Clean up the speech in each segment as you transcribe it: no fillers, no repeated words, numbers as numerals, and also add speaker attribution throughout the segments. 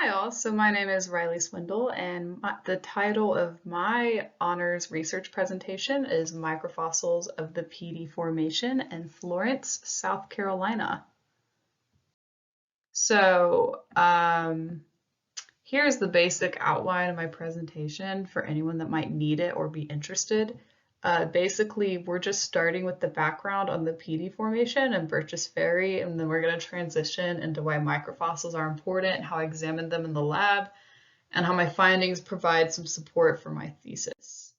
Speaker 1: Hi all, so my name is Riley Swindell and the title of my honors research presentation is Microfossils of the PD Formation in Florence, South Carolina. So here's the basic outline of my presentation for anyone that might need it or be interested. Basically, we're just starting with the background on the PD Formation and Birch's Ferry, and then we're going to transition into why microfossils are important, how I examined them in the lab, and how my findings provide some support for my thesis.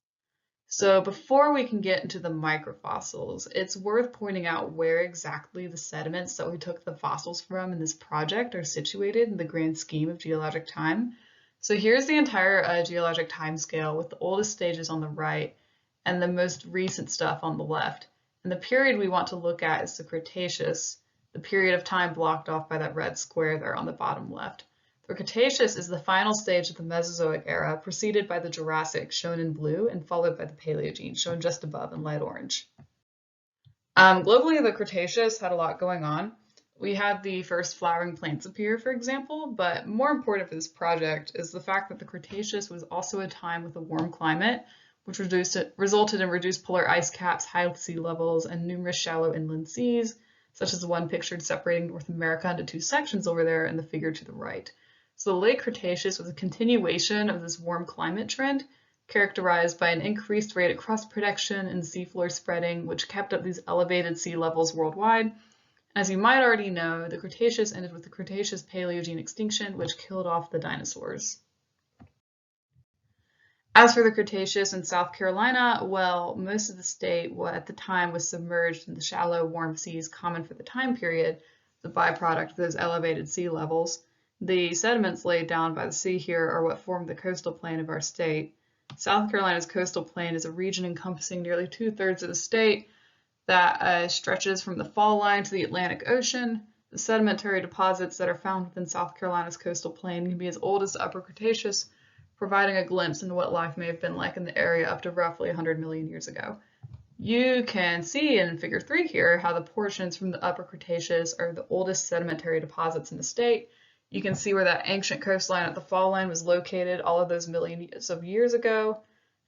Speaker 1: So before we can get into the microfossils, it's worth pointing out where exactly the sediments that we took the fossils from in this project are situated in the grand scheme of geologic time. So here's the entire geologic time scale with the oldest stages on the right and the most recent stuff on the left. And the period we want to look at is the Cretaceous, the period of time blocked off by that red square there on the bottom left. The Cretaceous is the final stage of the Mesozoic era, preceded by the Jurassic, shown in blue, and followed by the Paleogene, shown just above in light orange. Globally, the Cretaceous had a lot going on. We had the first flowering plants appear, for example, but more important for this project is the fact that the Cretaceous was also a time with a warm climate, which resulted in reduced polar ice caps, high sea levels, and numerous shallow inland seas, such as the one pictured separating North America into two sections over there in the figure to the right. So the late Cretaceous was a continuation of this warm climate trend, characterized by an increased rate of crust production and seafloor spreading, which kept up these elevated sea levels worldwide. As you might already know, the Cretaceous ended with the Cretaceous-Paleogene extinction, which killed off the dinosaurs. As for the Cretaceous in South Carolina, well, most of the state at the time was submerged in the shallow, warm seas common for the time period, the byproduct of those elevated sea levels. The sediments laid down by the sea here are what formed the coastal plain of our state. South Carolina's coastal plain is a region encompassing nearly 2/3 of the state that stretches from the fall line to the Atlantic Ocean. The sedimentary deposits that are found within South Carolina's coastal plain can be as old as the Upper Cretaceous, providing a glimpse into what life may have been like in the area up to roughly 100 million years ago. You can see in figure 3 here how the portions from the Upper Cretaceous are the oldest sedimentary deposits in the state. You can see where that ancient coastline at the fall line was located all of those millions of years ago,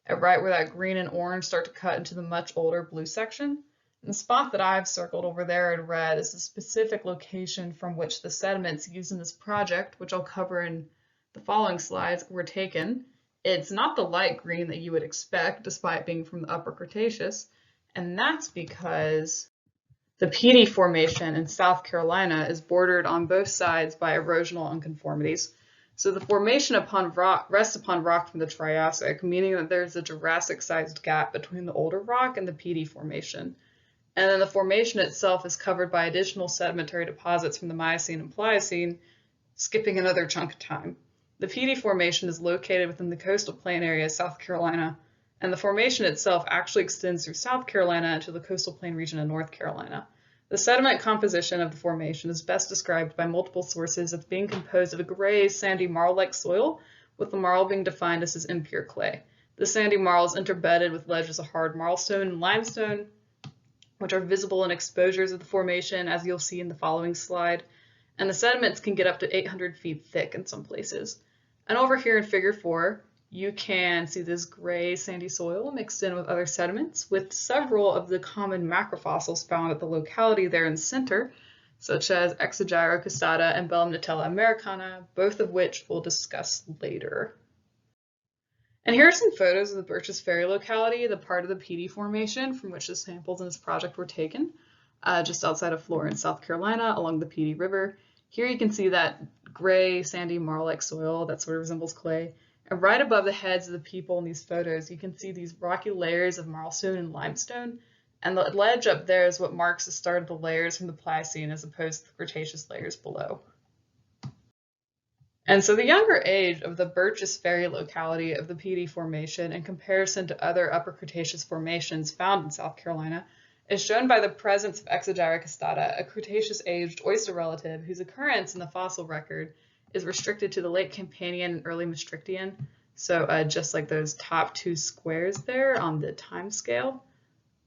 Speaker 1: right where that green and orange start to cut into the much older blue section. And the spot that I've circled over there in red is the specific location from which the sediments used in this project, which I'll cover in the following slides, were taken. It's not the light green that you would expect, despite being from the Upper Cretaceous, and that's because the PD Formation in South Carolina is bordered on both sides by erosional unconformities. So the formation rests upon rock from the Triassic, meaning that there's a Jurassic-sized gap between the older rock and the PD Formation. And then the formation itself is covered by additional sedimentary deposits from the Miocene and Pliocene, skipping another chunk of time. The PD Formation is located within the coastal plain area of South Carolina, and the formation itself actually extends through South Carolina to the coastal plain region of North Carolina. The sediment composition of the formation is best described by multiple sources as being composed of a gray, sandy marl-like soil, with the marl being defined as impure clay. The sandy marl is interbedded with ledges of hard marlstone and limestone, which are visible in exposures of the formation, as you'll see in the following slide, and the sediments can get up to 800 feet thick in some places. And over here in figure 4, you can see this gray sandy soil mixed in with other sediments, with several of the common macrofossils found at the locality there in the center, such as Exogyrocaustata and Belemnitella americana, both of which we'll discuss later. And here are some photos of the Birch's Ferry locality, the part of the PD Formation from which the samples in this project were taken, just outside of Florence, South Carolina, along the PD River. Here you can see that gray, sandy, marl-like soil that sort of resembles clay. And right above the heads of the people in these photos, you can see these rocky layers of marlstone and limestone. And the ledge up there is what marks the start of the layers from the Pliocene as opposed to the Cretaceous layers below. And so the younger age of the Birch's Ferry locality of the PD Formation in comparison to other Upper Cretaceous formations found in South Carolina is shown by the presence of Exogyrocaustata, a Cretaceous-aged oyster relative whose occurrence in the fossil record is restricted to the late Campanian and early Maastrichtian, so just like those top 2 squares there on the time scale.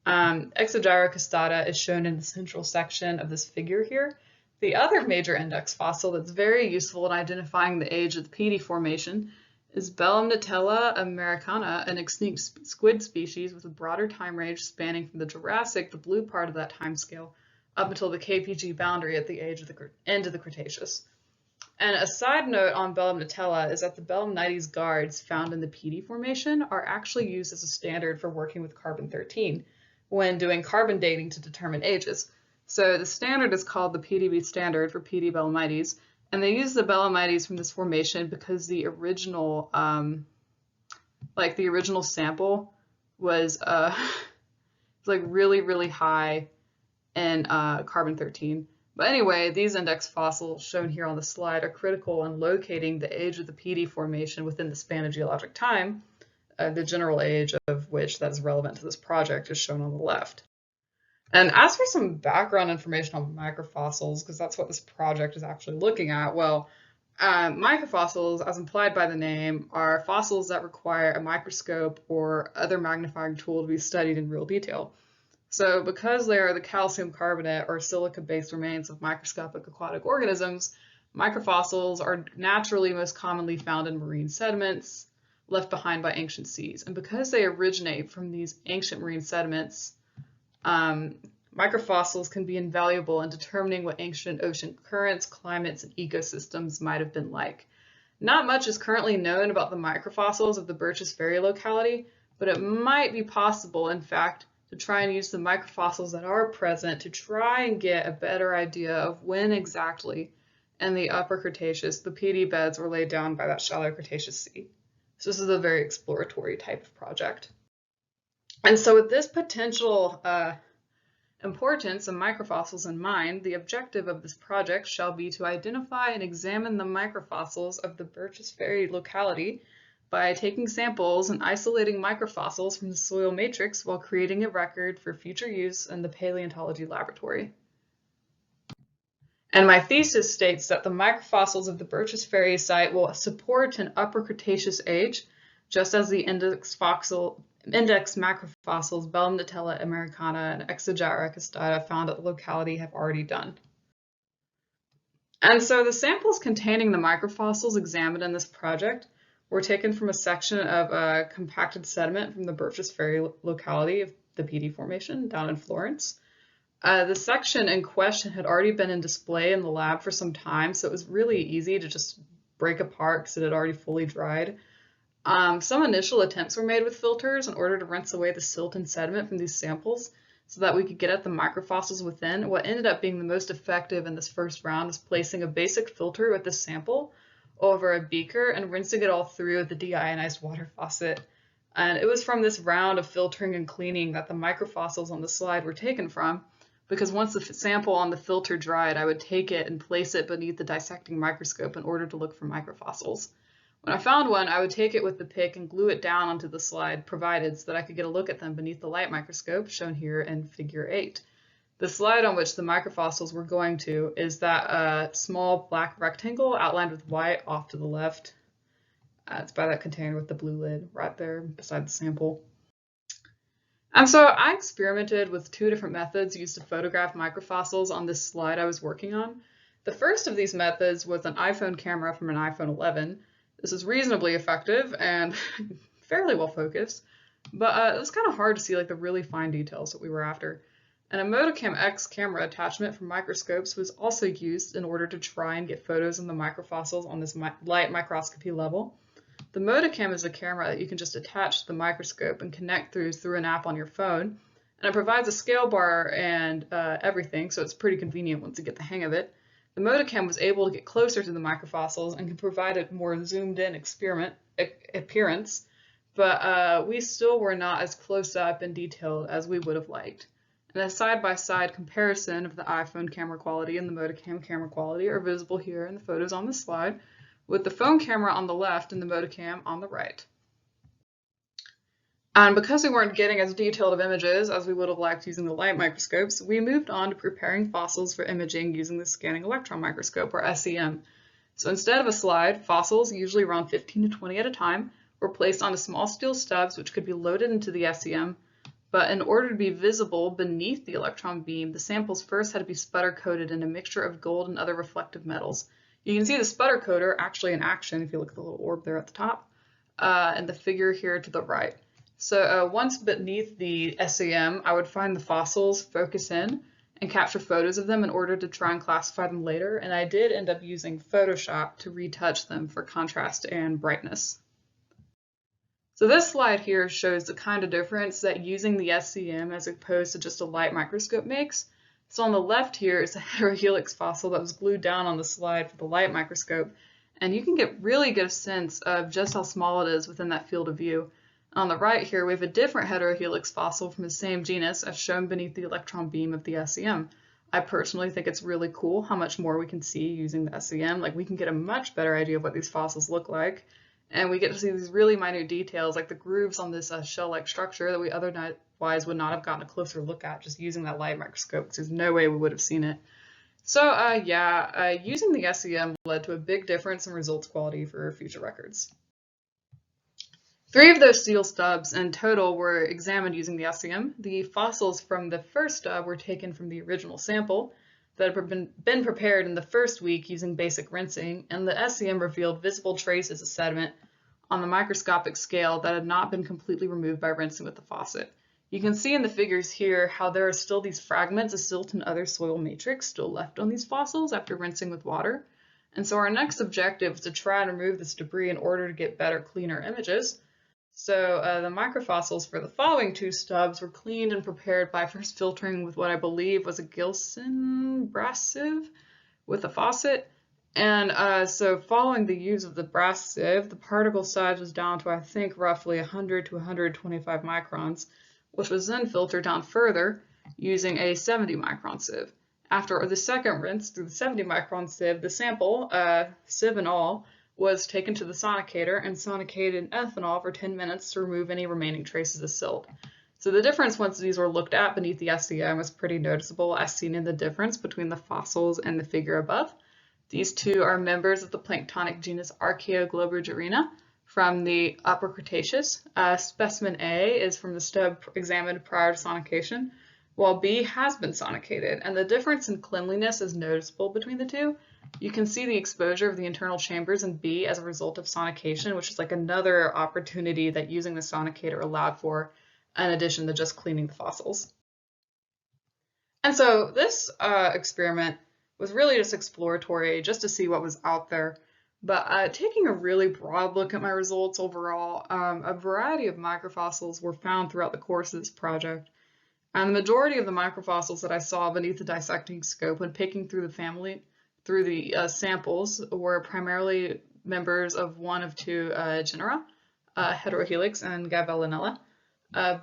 Speaker 1: Exogyrocaustata is shown in the central section of this figure here, The other major index fossil that's very useful in identifying the age of the Petey Formation is Belemnitella americana, an extinct squid species with a broader time range spanning from the Jurassic, the blue part of that time scale, up until the KPG boundary at the end of the Cretaceous. And a side note on Belemnitella is that the Belemnites guards found in the Petey Formation are actually used as a standard for working with carbon-13 when doing carbon dating to determine ages. So the standard is called the PDB standard for Petey Belemnites, and they use the Belemnites from this formation because the original, sample was like really high in carbon-13. But anyway, these index fossils shown here on the slide are critical in locating the age of the Petey Formation within the span of geologic time, the general age of which that is relevant to this project is shown on the left. And as for some background information on microfossils, because that's what this project is actually looking at, well, microfossils, as implied by the name, are fossils that require a microscope or other magnifying tool to be studied in real detail. So because they are the calcium carbonate or silica-based remains of microscopic aquatic organisms, microfossils are naturally most commonly found in marine sediments left behind by ancient seas. And because they originate from these ancient marine sediments, microfossils can be invaluable in determining what ancient ocean currents, climates, and ecosystems might have been like. Not much is currently known about the microfossils of the Birches Ferry locality, but it might be possible, in fact, to try and use the microfossils that are present to try and get a better idea of when exactly in the Upper Cretaceous the Petey beds were laid down by that shallow Cretaceous sea. So this is a very exploratory type of project. And so with this potential importance of microfossils in mind, the objective of this project shall be to identify and examine the microfossils of the Birches Ferry locality by taking samples and isolating microfossils from the soil matrix while creating a record for future use in the paleontology laboratory. And my thesis states that the microfossils of the Birches Ferry site will support an Upper Cretaceous age, just as the index macrofossils Belemnitella americana and Exogyra castata found at the locality have already done. And so the samples containing the microfossils examined in this project were taken from a section of compacted sediment from the Birches Ferry locality of the Petey Formation down in Florence. The section in question had already been in display in the lab for some time, so it was really easy to just break apart because it had already fully dried. Some initial attempts were made with filters in order to rinse away the silt and sediment from these samples so that we could get at the microfossils within. What ended up being the most effective in this first round is placing a basic filter with the sample over a beaker and rinsing it all through with the deionized water faucet. And it was from this round of filtering and cleaning that the microfossils on the slide were taken from, because once the sample on the filter dried, I would take it and place it beneath the dissecting microscope in order to look for microfossils. When I found one, I would take it with the pick and glue it down onto the slide provided so that I could get a look at them beneath the light microscope shown here in Figure 8. The slide on which the microfossils were going to is that small black rectangle outlined with white off to the left. It's by that container with the blue lid right there beside the sample. And so I experimented with two different methods used to photograph microfossils on this slide I was working on. The first of these methods was an iPhone camera from an iPhone 11. This is reasonably effective and fairly well focused, but it was kind of hard to see like the really fine details that we were after. And a Motocam X camera attachment from microscopes was also used in order to try and get photos of the microfossils on this light microscopy level. The Motocam is a camera that you can just attach to the microscope and connect through an app on your phone, and it provides a scale bar and everything, so it's pretty convenient once you get the hang of it. The Motocam was able to get closer to the microfossils and can provide a more zoomed-in appearance, but we still were not as close up and detailed as we would have liked. And a side-by-side comparison of the iPhone camera quality and the Motocam camera quality are visible here in the photos on the slide, with the phone camera on the left and the Motocam on the right. And because we weren't getting as detailed of images as we would have liked using the light microscopes, we moved on to preparing fossils for imaging using the scanning electron microscope, or SEM. So instead of a slide, fossils, usually around 15 to 20 at a time, were placed onto small steel stubs which could be loaded into the SEM. But in order to be visible beneath the electron beam, the samples first had to be sputter coated in a mixture of gold and other reflective metals. You can see the sputter coater actually in action if you look at the little orb there at the top, and the figure here to the right. So once beneath the SEM, I would find the fossils, focus in, and capture photos of them in order to try and classify them later, and I did end up using Photoshop to retouch them for contrast and brightness. So this slide here shows the kind of difference that using the SEM as opposed to just a light microscope makes. So on the left here is a Heterohelix fossil that was glued down on the slide for the light microscope, and you can really get a sense of just how small it is within that field of view. On the right here, we have a different Heterohelix fossil from the same genus as shown beneath the electron beam of the SEM. I personally think it's really cool how much more we can see using the SEM. Like, we can get a much better idea of what these fossils look like. And we get to see these really minute details, like the grooves on this shell-like structure that we otherwise would not have gotten a closer look at just using that light microscope, because there's no way we would have seen it. So using the SEM led to a big difference in results quality for future records. 3 of those seal stubs in total were examined using the SEM. The fossils from the first stub were taken from the original sample that had been prepared in the first week using basic rinsing, and the SEM revealed visible traces of sediment on the microscopic scale that had not been completely removed by rinsing with the faucet. You can see in the figures here how there are still these fragments of silt and other soil matrix still left on these fossils after rinsing with water. And so our next objective is to try and remove this debris in order to get better, cleaner images. So the microfossils for the following 2 stubs were cleaned and prepared by first filtering with what I believe was a Gilson brass sieve with a faucet. And so following the use of the brass sieve, the particle size was down to, I think, roughly 100 to 125 microns, which was then filtered down further using a 70 micron sieve. After the second rinse through the 70 micron sieve, the sample, sieve and all, was taken to the sonicator and sonicated in ethanol for 10 minutes to remove any remaining traces of silt. So the difference once these were looked at beneath the SEM was pretty noticeable, as seen in the difference between the fossils and the figure above. These 2 are members of the planktonic genus Archaeoglobergerina from the Upper Cretaceous. Specimen A is from the stub examined prior to sonication, while B has been sonicated, and the difference in cleanliness is noticeable between the 2. You can see the exposure of the internal chambers in B as a result of sonication, which is like another opportunity that using the sonicator allowed for, in addition to just cleaning the fossils. And so this experiment was really just exploratory, just to see what was out there. But taking a really broad look at my results overall, a variety of microfossils were found throughout the course of this project. And the majority of the microfossils that I saw beneath the dissecting scope when picking through the samples were primarily members of one of 2 genera, Heterohelix and Gavellinella.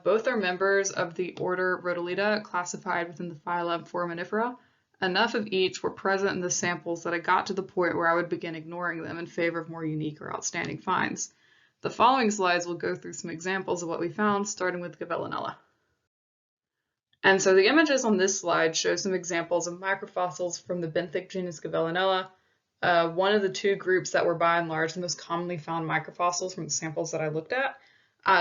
Speaker 1: Both are members of the order Rhodolita, classified within the phylum Foraminifera. Enough of each were present in the samples that I got to the point where I would begin ignoring them in favor of more unique or outstanding finds. The following slides will go through some examples of what we found, starting with Gavellinella. And so the images on this slide show some examples of microfossils from the benthic genus Gavellinella, one of the 2 groups that were by and large the most commonly found microfossils from the samples that I looked at.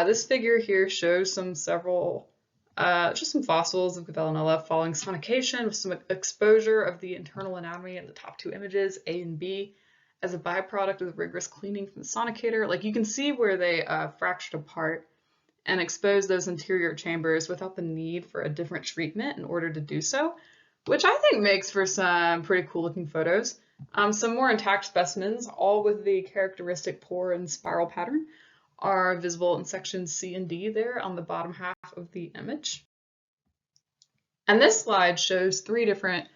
Speaker 1: This figure here shows just some fossils of Gavellinella following sonication with some exposure of the internal anatomy in the top 2 images, A and B, as a byproduct of the rigorous cleaning from the sonicator. Like, you can see where they fractured apart and expose those interior chambers without the need for a different treatment in order to do so, which I think makes for some pretty cool looking photos. Some more intact specimens, all with the characteristic pore and spiral pattern, are visible in sections C and D there on the bottom half of the image. And this slide shows 3 different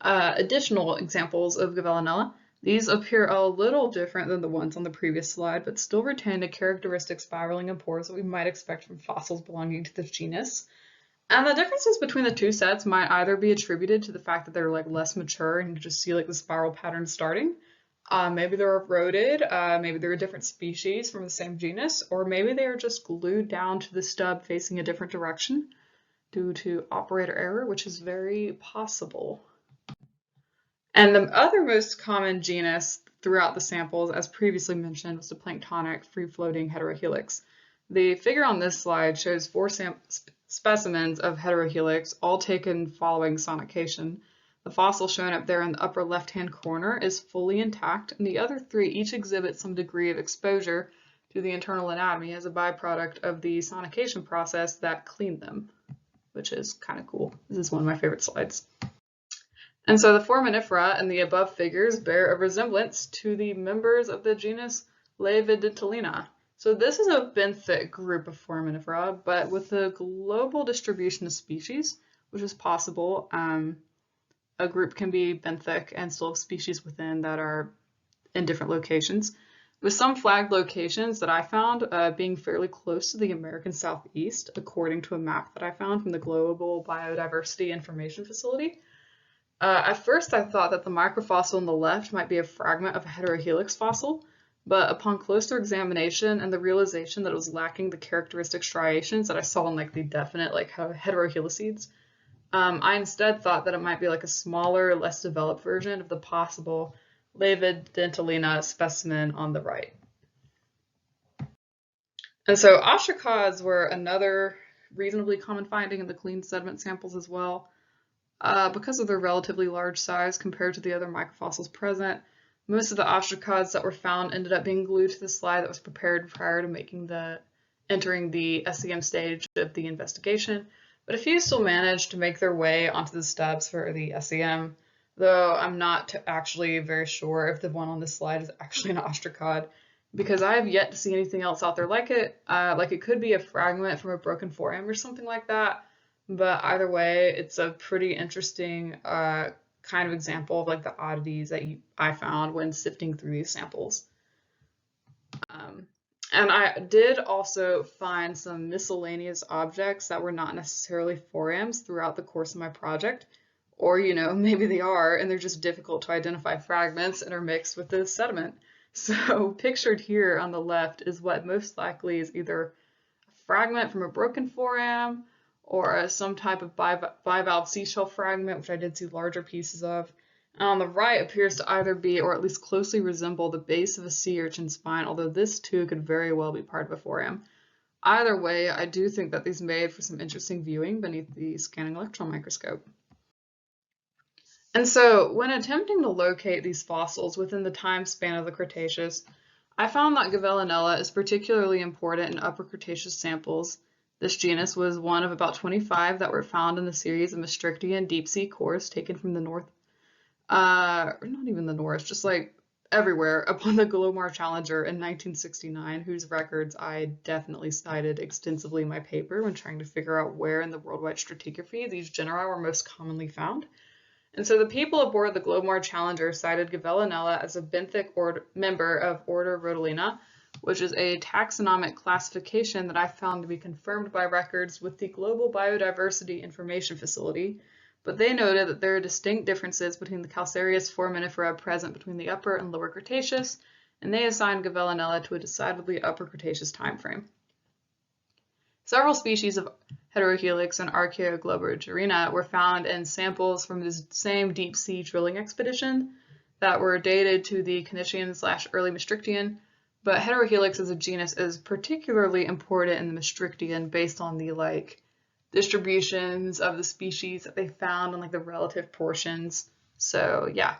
Speaker 1: additional examples of Gavellinella. These appear a little different than the ones on the previous slide, but still retain the characteristic spiraling and pores that we might expect from fossils belonging to this genus. And the differences between the 2 sets might either be attributed to the fact that they're like less mature and you just see like the spiral pattern starting. Maybe they're eroded, maybe they're a different species from the same genus, or maybe they are just glued down to the stub facing a different direction due to operator error, which is very possible. And the other most common genus throughout the samples, as previously mentioned, was the planktonic free-floating Heterohelix. The figure on this slide shows 4 specimens of Heterohelix, all taken following sonication. The fossil shown up there in the upper left-hand corner is fully intact, and the other three each exhibit some degree of exposure to the internal anatomy as a byproduct of the sonication process that cleaned them, which is kind of cool. This is one of my favorite slides. And so the foraminifera in the above figures bear a resemblance to the members of the genus Levidentalina. So this is a benthic group of foraminifera, but with a global distribution of species, which is possible. A group can be benthic and still have species within that are in different locations, with some flagged locations that I found being fairly close to the American Southeast, according to a map that I found from the Global Biodiversity Information Facility. At first, I thought that the microfossil on the left might be a fragment of a Heterohelix fossil, but upon closer examination and the realization that it was lacking the characteristic striations that I saw in like the definite like Heterohelicids, I instead thought that it might be like a smaller, less developed version of the possible Levidentalina specimen on the right. And so ostracods were another reasonably common finding in the clean sediment samples as well. Because of their relatively large size compared to the other microfossils present, most of the ostracods that were found ended up being glued to the slide that was prepared prior to entering the SEM stage of the investigation, but a few still managed to make their way onto the stubs for the SEM, though I'm not actually very sure if the one on this slide is actually an ostracod, because I have yet to see anything else out there like it. Like it could be a fragment from a broken forearm or something like that. But either way, it's a pretty interesting kind of example of like the oddities that I found when sifting through these samples. And I did also find some miscellaneous objects that were not necessarily forams throughout the course of my project. Or, you know, maybe they are, and they're just difficult to identify fragments intermixed with the sediment. So pictured here on the left is what most likely is either a fragment from a broken foram, or some type of bivalve seashell fragment, which I did see larger pieces of. And on the right appears to either be, or at least closely resemble, the base of a sea urchin spine, although this too could very well be part of a foram. Either way, I do think that these made for some interesting viewing beneath the scanning electron microscope. And so, when attempting to locate these fossils within the time span of the Cretaceous, I found that Gavellinella is particularly important in Upper Cretaceous samples. This genus was one of about 25 that were found in the series of Maastrichtian deep sea cores taken from the north, or not even the north, just like everywhere upon the Glomar Challenger in 1969, whose records I definitely cited extensively in my paper when trying to figure out where in the worldwide stratigraphy these genera were most commonly found. And so the people aboard the Glomar Challenger cited Gavellinella as a benthic member of order Rhodolina, which is a taxonomic classification that I found to be confirmed by records with the Global Biodiversity Information Facility, but they noted that there are distinct differences between the calcareous foraminifera present between the Upper and Lower Cretaceous, and they assigned Gavellinella to a decidedly Upper Cretaceous timeframe. Several species of Heterohelix and Archaeoglobigerina were found in samples from this same deep sea drilling expedition that were dated to the Canisian/early Maastrichtian, but Heterohelix as a genus is particularly important in the Maastrichtian based on the distributions of the species that they found and the relative portions. So yeah.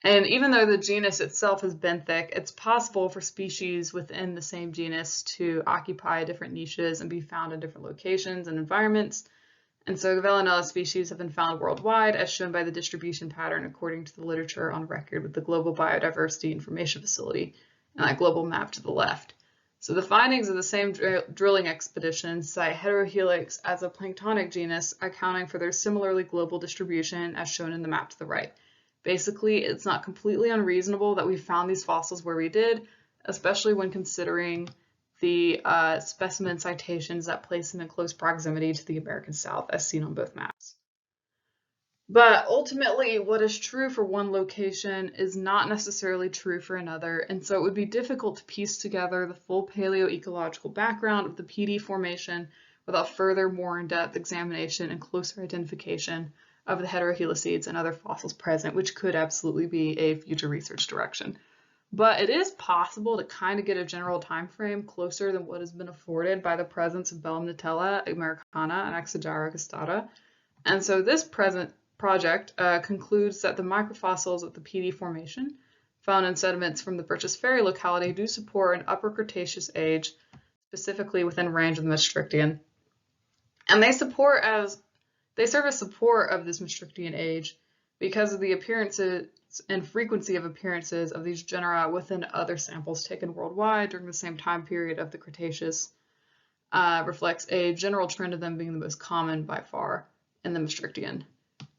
Speaker 1: And even though the genus itself has been thick, it's possible for species within the same genus to occupy different niches and be found in different locations and environments. And so Gavellinella species have been found worldwide, as shown by the distribution pattern according to the literature on record with the Global Biodiversity Information Facility and that global map to the left. So the findings of the same drilling expedition cite Heterohelix as a planktonic genus, accounting for their similarly global distribution as shown in the map to the right. Basically, it's not completely unreasonable that we found these fossils where we did, especially when considering the specimen citations that place them in close proximity to the American South, as seen on both maps. But ultimately, what is true for one location is not necessarily true for another, and so it would be difficult to piece together the full paleoecological background of the PD formation without further, more in-depth examination and closer identification of the Heterohelicids and other fossils present, which could absolutely be a future research direction. But it is possible to kind of get a general time frame closer than what has been afforded by the presence of Belemnitella americana and Exogyra costata. And so this present project concludes that the microfossils of the PD Formation, found in sediments from the Birches Ferry locality, do support an Upper Cretaceous age, specifically within range of the Maastrichtian. And they serve as support of this Maastrichtian age because of the appearances and frequency of appearances of these genera within other samples taken worldwide during the same time period of the Cretaceous, reflects a general trend of them being the most common by far in the Maastrichtian.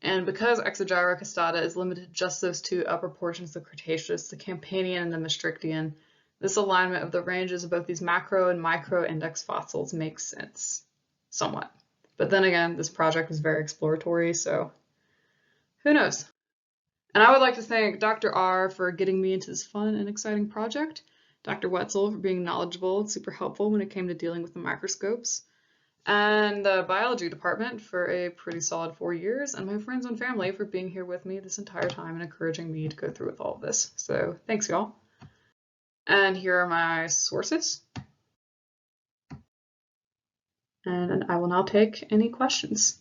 Speaker 1: And because Exogyra costata is limited to just those two upper portions of the Cretaceous, the Campanian and the Maastrichtian, this alignment of the ranges of both these macro and micro index fossils makes sense, somewhat. But then again, this project is very exploratory, so who knows? And I would like to thank Dr. R for getting me into this fun and exciting project, Dr. Wetzel for being knowledgeable and super helpful when it came to dealing with the microscopes, and the biology department for a pretty solid 4 years, and my friends and family for being here with me this entire time and encouraging me to go through with all of this. So thanks, y'all. And here are my sources. And I will now take any questions.